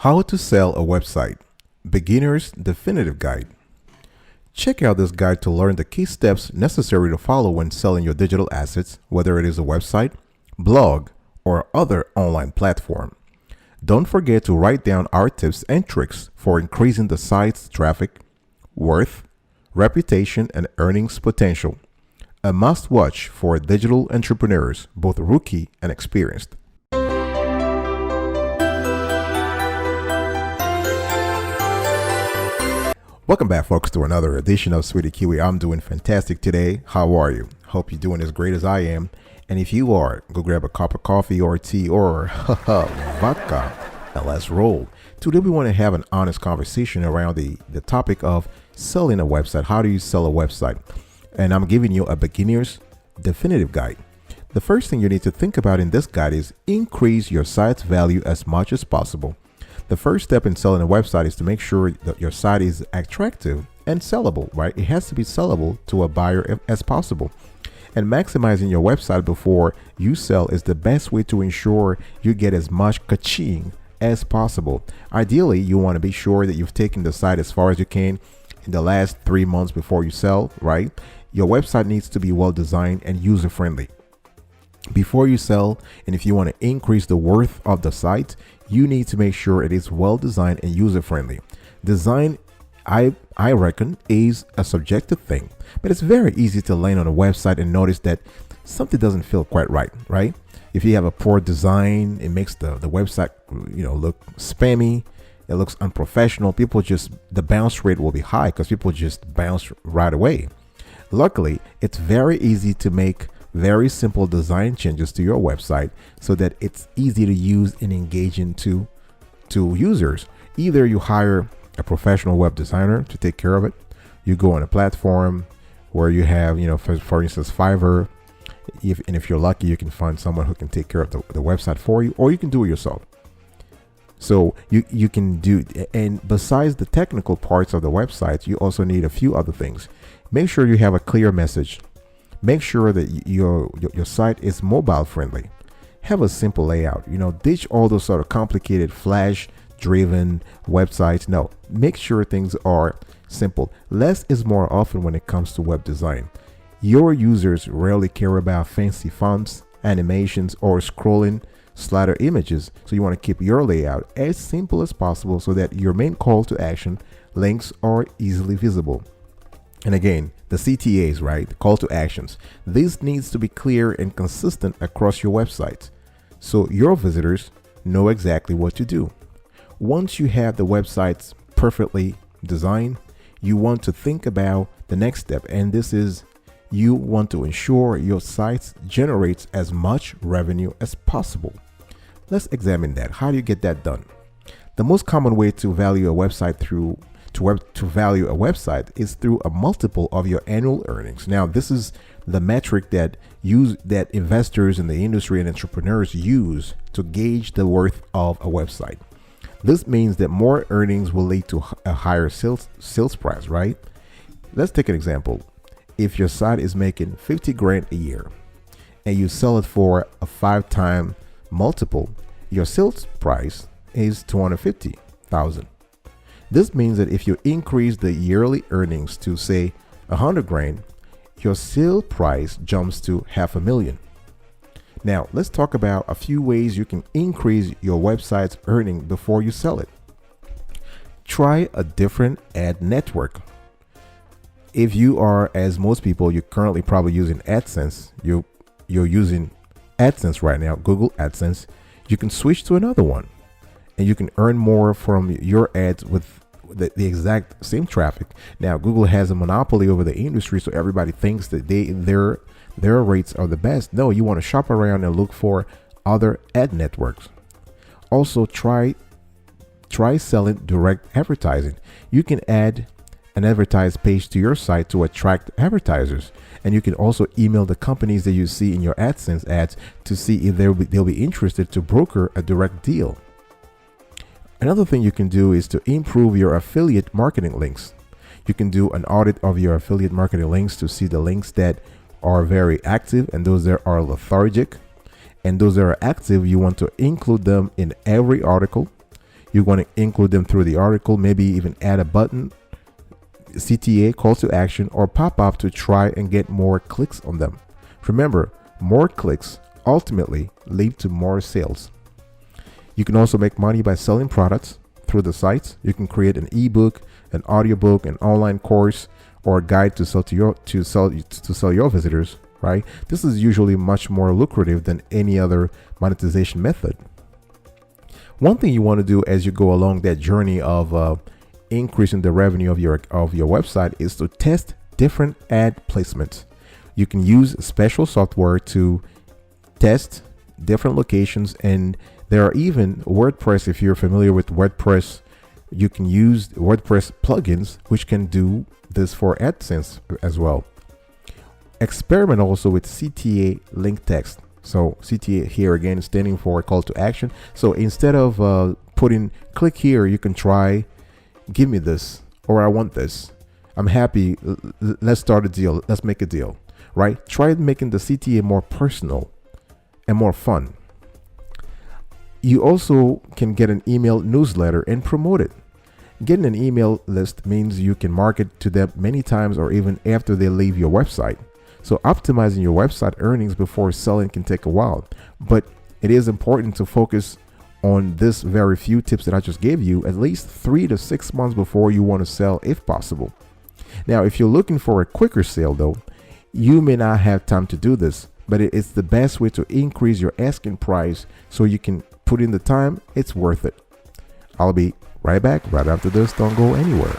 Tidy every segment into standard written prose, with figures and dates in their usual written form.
How to Sell a Website, Beginner's Definitive Guide. Check out this guide to learn the key steps necessary to follow when selling your digital assets, whether it is a website, blog, or other online platform. Don't forget to write down our tips and tricks for increasing the site's traffic, worth, reputation, and earnings potential. A must-watch for digital entrepreneurs, both rookie and experienced. Welcome back, folks, to another edition of Sweetie Kiwi. I'm doing fantastic today. How are you? Hope you're doing as great as I am. And if you are, go grab a cup of coffee or tea or vodka and let's roll. Today we want to have an honest conversation around the topic of selling a website. How do you sell a website? And I'm giving you a beginner's definitive guide. The first thing you need to think about in this guide is increase your site's value as much as possible. The first step in selling a website is to make sure that your site is attractive and sellable, right? It has to be sellable to a buyer as possible. And maximizing your website before you sell is the best way to ensure you get as much ka-ching as possible. Ideally, you want to be sure that you've taken the site as far as you can in the last 3 months before you sell, right? Your website needs to be well designed and user-friendly. Before you sell, and if you want to increase the worth of the site, you need to make sure it is well designed and user-friendly. Design, I reckon, is a subjective thing, but it's very easy to land on a website and notice that something doesn't feel quite right? If you have a poor design, it makes the website, look spammy. It looks unprofessional. The bounce rate will be high because people just bounce right away. Luckily, it's very easy to make very simple design changes to your website so that it's easy to use and engaging to users. Either you hire a professional web designer to take care of it. You go on a platform where you have, for instance, Fiverr. If you're lucky, you can find someone who can take care of the website for you, or you can do it yourself. So you can do, and besides the technical parts of the website, you also need a few other things. Make sure you have a clear message. Make sure that your site is mobile friendly. Have a simple layout. Ditch all those sort of complicated flash driven websites. No, make sure things are simple. Less is more often when it comes to web design. Your users rarely care about fancy fonts, animations, or scrolling slider images. So you want to keep your layout as simple as possible so that your main call to action links are easily visible. And again, the CTAs, right? The call to actions. This needs to be clear and consistent across your website, so your visitors know exactly what to do. Once you have the websites perfectly designed, you want to think about the next step. And this is, you want to ensure your site generates as much revenue as possible. Let's examine that. How do you get that done? The most common way to value a website is through a multiple of your annual earnings. Now, this is the metric that investors in the industry and entrepreneurs use to gauge the worth of a website. This means that more earnings will lead to a higher sales price, right? Let's take an example. If your site is making 50 grand a year and you sell it for a 5-time multiple, your sales price is 250,000. This means that if you increase the yearly earnings to, say, 100 grand, your sale price jumps to $500,000. Now, let's talk about a few ways you can increase your website's earning before you sell it. Try a different ad network. If you are, as most people, you're currently probably using AdSense, you're using AdSense right now, Google AdSense, you can switch to another one. And you can earn more from your ads with the exact same traffic. Now, Google has a monopoly over the industry, so everybody thinks that their rates are the best. No, you want to shop around and look for other ad networks. Also, try selling direct advertising. You can add an advertised page to your site to attract advertisers, and you can also email the companies that you see in your AdSense ads to see if they'll be interested to broker a direct deal. Another thing you can do is to improve your affiliate marketing links. You can do an audit of your affiliate marketing links to see the links that are very active and those that are lethargic. And those that are active, you want to include them in every article. You want to include them through the article, maybe even add a button, CTA, call to action, or pop up to try and get more clicks on them. Remember, more clicks ultimately lead to more sales. You can also make money by selling products through the sites. You can create an ebook, an audiobook, an online course, or a guide to sell your visitors, right? This is usually much more lucrative than any other monetization method. One thing you want to do as you go along that journey of increasing the revenue of your website is to test different ad placements. You can use special software to test different locations, and there are even WordPress. If you're familiar with WordPress, you can use WordPress plugins which can do this for AdSense as well. Experiment also with CTA link text. So CTA here again standing for call to action. So instead of putting click here, you can try give me this, or I want this. I'm happy. Let's start a deal. Let's make a deal, right? Try making the CTA more personal and more fun. You also can get an email newsletter and promote it. Getting an email list means you can market to them many times or even after they leave your website. So optimizing your website earnings before selling can take a while, but it is important to focus on this very few tips that I just gave you at least 3 to 6 months before you want to sell if possible. Now, if you're looking for a quicker sale though, you may not have time to do this, but it's the best way to increase your asking price so you can put in the time. It's worth it. I'll be right back right after this. Don't go anywhere.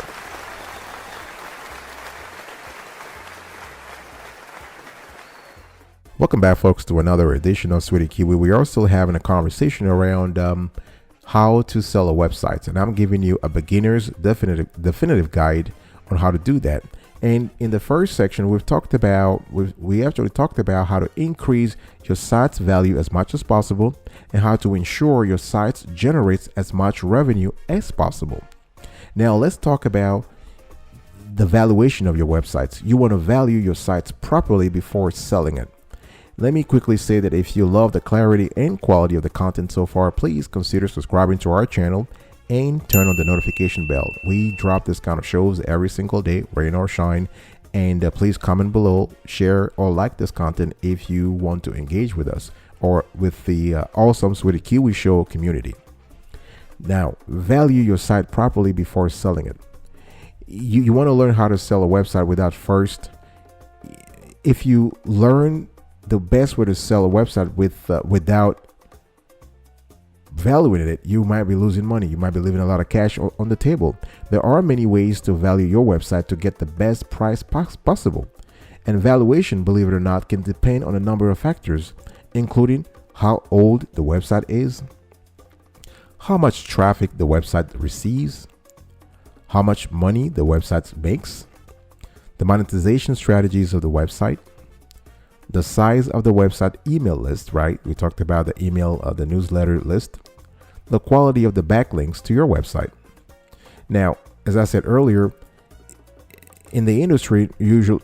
Welcome back, folks, to another edition of Sweetie Kiwi. We are still having a conversation around how to sell a website, and I'm giving you a beginner's definitive guide on how to do that. And in the first section, we actually talked about how to increase your site's value as much as possible and how to ensure your site generates as much revenue as possible. Now let's talk about the valuation of your websites. You want to value your sites properly before selling it. Let me quickly say that if you love the clarity and quality of the content so far, please consider subscribing to our channel and turn on the notification bell. We drop this kind of shows every single day, rain or shine. And please comment below, share or like this content if you want to engage with us or with the awesome Sweetie Kiwi Show community. Now, value your site properly before selling it. You want to learn how to sell a website without first. If you learn the best way to sell a website without valuing it, you might be losing money. You might be leaving a lot of cash on the table. There are many ways to value your website to get the best price possible. And valuation, believe it or not, can depend on a number of factors, including how old the website is, how much traffic the website receives, how much money the website makes, the monetization strategies of the website, the size of the website email list, right? We talked about the email, the newsletter list, the quality of the backlinks to your website. Now, as I said earlier, in the industry,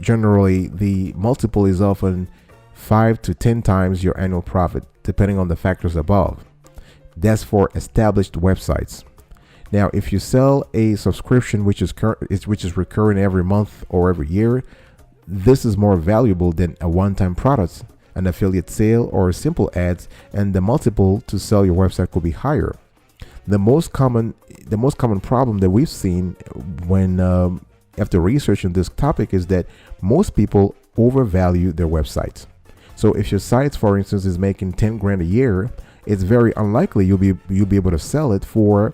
generally the multiple is often 5 to 10 times your annual profit, depending on the factors above. That's for established websites. Now, if you sell a subscription which is recurring every month or every year, this is more valuable than a one-time product, an affiliate sale, or simple ads, and the multiple to sell your website could be higher. The most common problem that we've seen when after researching this topic is that most people overvalue their websites. So if your site, for instance, is making 10 grand a year, it's very unlikely you'll be able to sell it for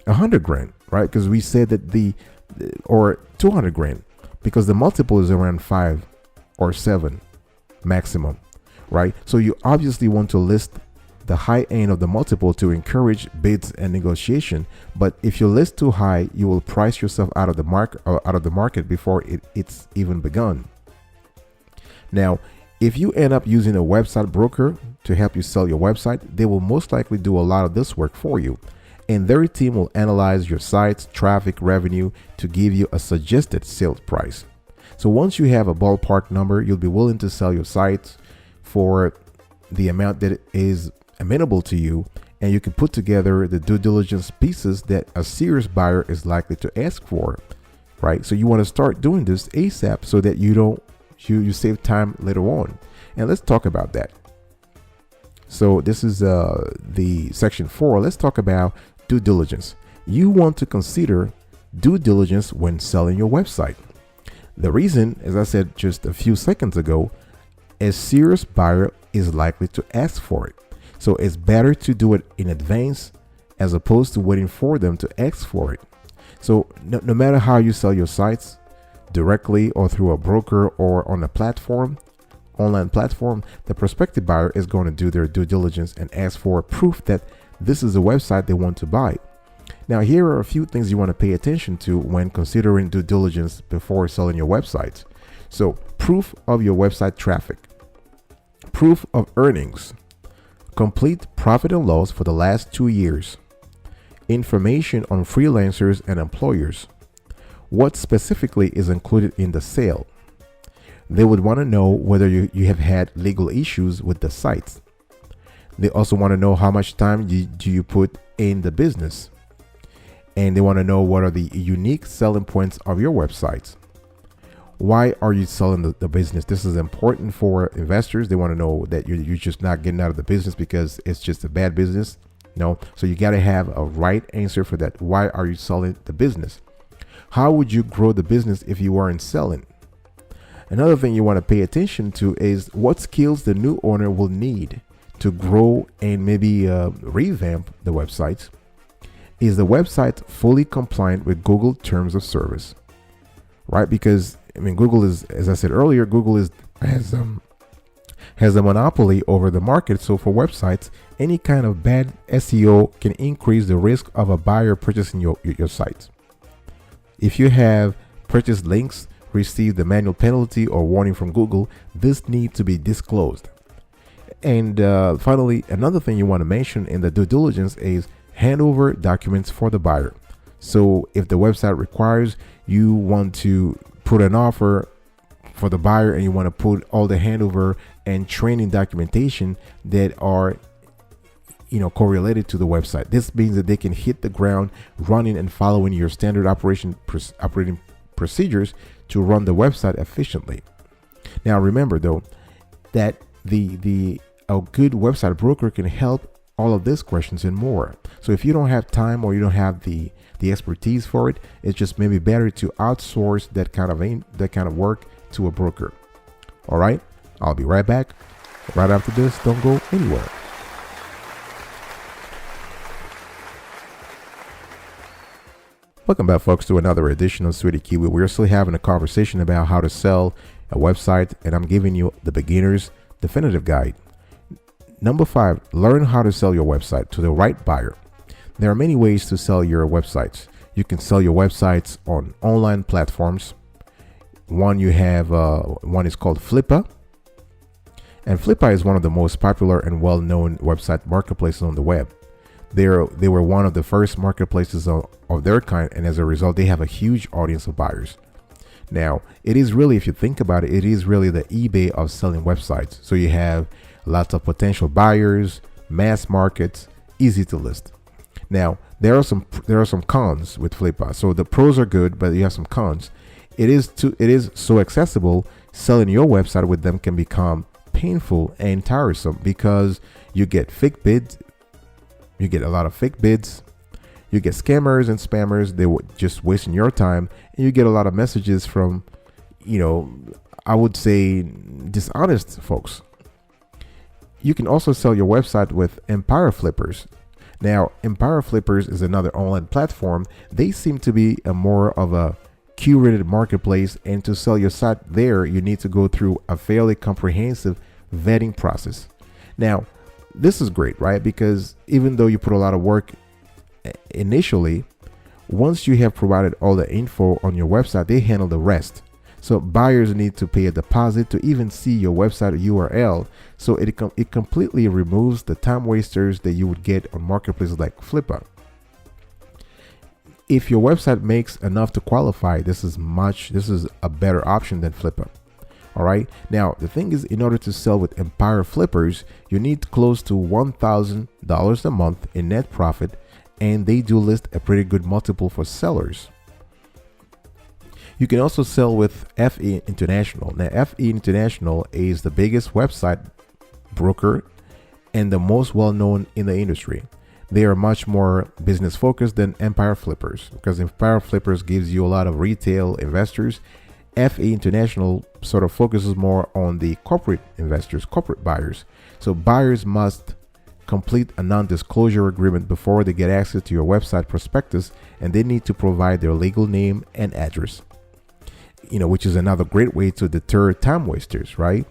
100 grand, right? Because we said that or 200 grand. Because the multiple is around 5 or 7 maximum, right? So you obviously want to list the high end of the multiple to encourage bids and negotiation. But if you list too high, you will price yourself out of the market before it's even begun. Now, if you end up using a website broker to help you sell your website, they will most likely do a lot of this work for you. And their team will analyze your site's traffic revenue to give you a suggested sales price. So once you have a ballpark number, you'll be willing to sell your site for the amount that is amenable to you, and you can put together the due diligence pieces that a serious buyer is likely to ask for, right? So you want to start doing this ASAP so that you save time later on. And let's talk about that. So this is the section 4. Let's talk about due diligence. You want to consider due diligence when selling your website. The reason, as I said just a few seconds ago, a serious buyer is likely to ask for it. So it's better to do it in advance as opposed to waiting for them to ask for it. So no matter how you sell your sites, directly or through a broker or on a platform, online platform, the prospective buyer is going to do their due diligence and ask for proof that this is a website they want to buy. Now, here are a few things you want to pay attention to when considering due diligence before selling your website. So, proof of your website traffic, proof of earnings, complete profit and loss for the last 2 years, information on freelancers and employers, what specifically is included in the sale. They would want to know whether you have had legal issues with the site. They also want to know how much time do you put in the business. And they want to know what are the unique selling points of your website. Why are you selling the business? This is important for investors. They want to know that you're just not getting out of the business because it's just a bad business. No. So you got to have a right answer for that. Why are you selling the business? How would you grow the business if you weren't selling? Another thing you want to pay attention to is what skills the new owner will need to grow and maybe revamp the website. Is the website fully compliant with Google terms of service? Right? Because I mean, Google is, as I said earlier, Google has a monopoly over the market. So for websites, any kind of bad SEO can increase the risk of a buyer purchasing your site. If you have purchased links received a manual penalty or warning from Google, this needs to be disclosed. And finally, another thing you want to mention in the due diligence is handover documents for the buyer. So if the website requires you want to put an offer for the buyer and you want to put all the handover and training documentation that are correlated to the website. This means that they can hit the ground running and following your standard operating procedures to run the website efficiently. Now remember though that a good website broker can help all of these questions and more. So if you don't have time or you don't have the expertise for it, it's just maybe better to outsource that kind of work to a broker. All right, I'll be right back right after this. Don't go anywhere. Welcome back, folks, to another edition of Sweetie Kiwi. We're still having a conversation about how to sell a website, and I'm giving you the beginner's definitive guide. Number 5, learn how to sell your website to the right buyer. There are many ways to sell your websites. You can sell your websites on online platforms. One is called Flippa. And Flippa is one of the most popular and well-known website marketplaces on the web. They were one of the first marketplaces of their kind, and as a result, they have a huge audience of buyers. Now, it is really, if you think about it, it is really the eBay of selling websites. So you have lots of potential buyers, mass markets, easy to list. Now, there are some cons with Flippa. So the pros are good, but you have some cons. It is so accessible. Selling your website with them can become painful and tiresome because you get fake bids. You get a lot of fake bids. You get scammers and spammers. They were just wasting your time. And you get a lot of messages from, I would say, dishonest folks. You can also sell your website with Empire Flippers. Now, Empire Flippers is another online platform. They seem to be more of a curated marketplace, and to sell your site there, you need to go through a fairly comprehensive vetting process. Now, this is great, right? Because even though you put a lot of work initially, once you have provided all the info on your website, they handle the rest. So buyers need to pay a deposit to even see your website URL. So it completely removes the time wasters that you would get on marketplaces like Flippa. If your website makes enough to qualify, this is a better option than Flippa. All right. Now, the thing is, in order to sell with Empire Flippers, you need close to $1,000 a month in net profit, and they do list a pretty good multiple for sellers. You can also sell with FE International. Now, FE International is the biggest website broker and the most well-known in the industry. They are much more business focused than Empire Flippers, because Empire Flippers gives you a lot of retail investors. FE International sort of focuses more on the corporate investors, corporate buyers. So buyers must complete a non-disclosure agreement before they get access to your website prospectus, and they need to provide their legal name and address, which is another great way to deter time wasters, right?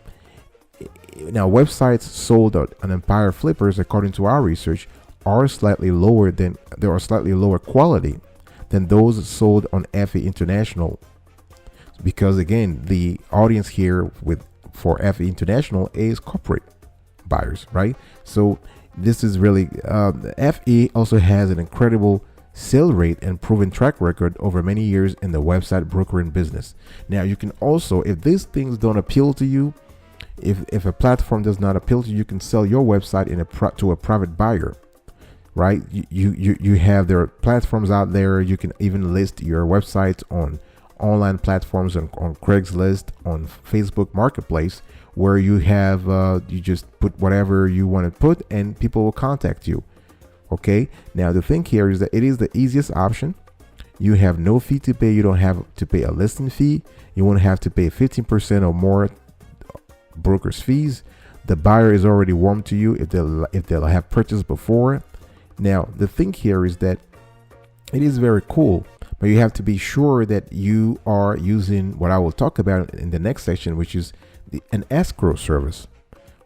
Now, websites sold on Empire Flippers, according to our research, are slightly lower quality than those sold on FE International, because again, the audience here for FE International is corporate buyers, right? So this is really FE also has an incredible sale rate and proven track record over many years in the website brokering business. Now, you can also, if these things don't appeal to you, if a platform does not appeal to you, you can sell your website to a private buyer, right? You have their platforms out there. You can even list your websites on online platforms, on Craigslist, on Facebook Marketplace, where you have you just put whatever you want to put and people will contact you. Okay, now the thing here is that it is the easiest option. You have no fee to pay. You don't have to pay a listing fee. You won't have to pay 15% or more broker's fees. The buyer is already warm to you if they'll have purchased before. Now the thing here is that it is very cool, but you have to be sure that you are using what I will talk about in the next section, which is an escrow service,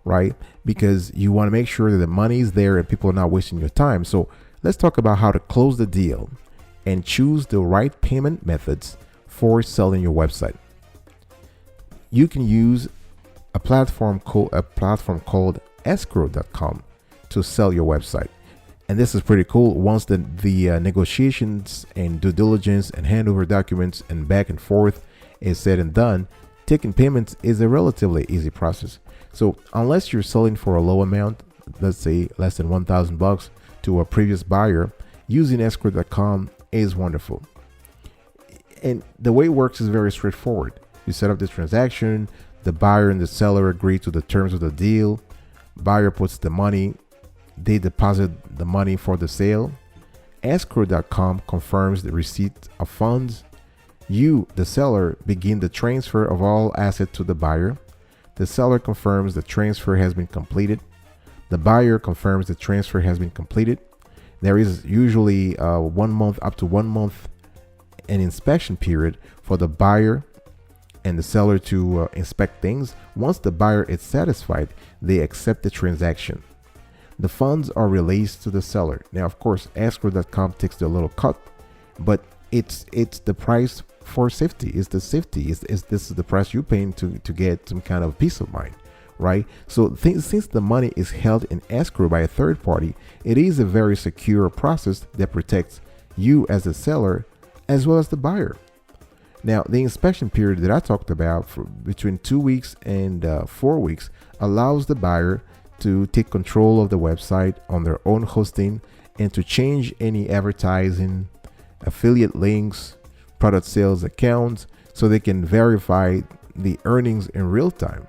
right? Because you want to make sure that the money is there and people are not wasting your time. So let's talk about how to close the deal and choose the right payment methods for selling your website. You can use a platform called escrow.com to sell your website. And this is pretty cool. Once the negotiations and due diligence and handover documents and back and forth is said and done, taking payments is a relatively easy process. So unless you're selling for a low amount, let's say less than $1,000 to a previous buyer, using escrow.com is wonderful. And the way it works is very straightforward. You set up this transaction, the buyer and the seller agree to the terms of the deal, buyer puts the money, they deposit the money for the sale. Escrow.com confirms the receipt of funds. You, the seller, begin the transfer of all assets to the buyer. The seller confirms the transfer has been completed. The buyer confirms the transfer has been completed. There is usually 1 month, up to 1 month, an inspection period for the buyer and the seller to inspect things. Once the buyer is satisfied, they accept the transaction. The funds are released to the seller. Now, of course, escrow.com takes the little cut, but it's the price for safety. It's the safety. This is the price you're paying to get some kind of peace of mind, right? So since the money is held in escrow by a third party, it is a very secure process that protects you as the seller as well as the buyer. Now, the inspection period that I talked about, for between 2 weeks and 4 weeks, allows the buyer to take control of the website on their own hosting and to change any advertising, affiliate links, product sales accounts, so they can verify the earnings in real time,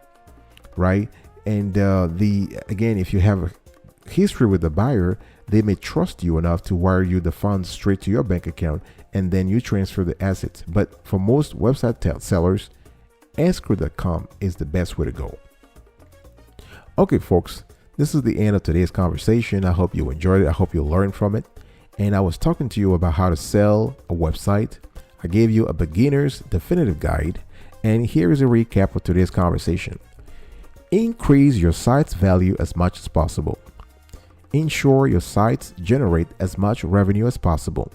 right? And again, if you have a history with the buyer, they may trust you enough to wire you the funds straight to your bank account, and then you transfer the assets. But for most website sellers, escrow.com is the best way to go. Okay, folks, this is the end of today's conversation. I hope you enjoyed it. I hope you learned from it. And I was talking to you about how to sell a website. I gave you a beginner's definitive guide. And here is a recap of today's conversation. Increase your site's value as much as possible. Ensure your sites generate as much revenue as possible.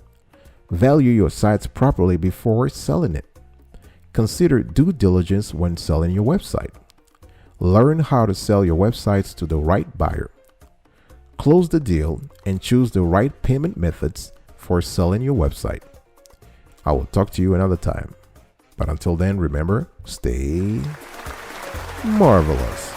Value your sites properly before selling it. Consider due diligence when selling your website. Learn how to sell your websites to the right buyer. Close the deal and choose the right payment methods for selling your website. I will talk to you another time. But until then, remember, stay Marvelous.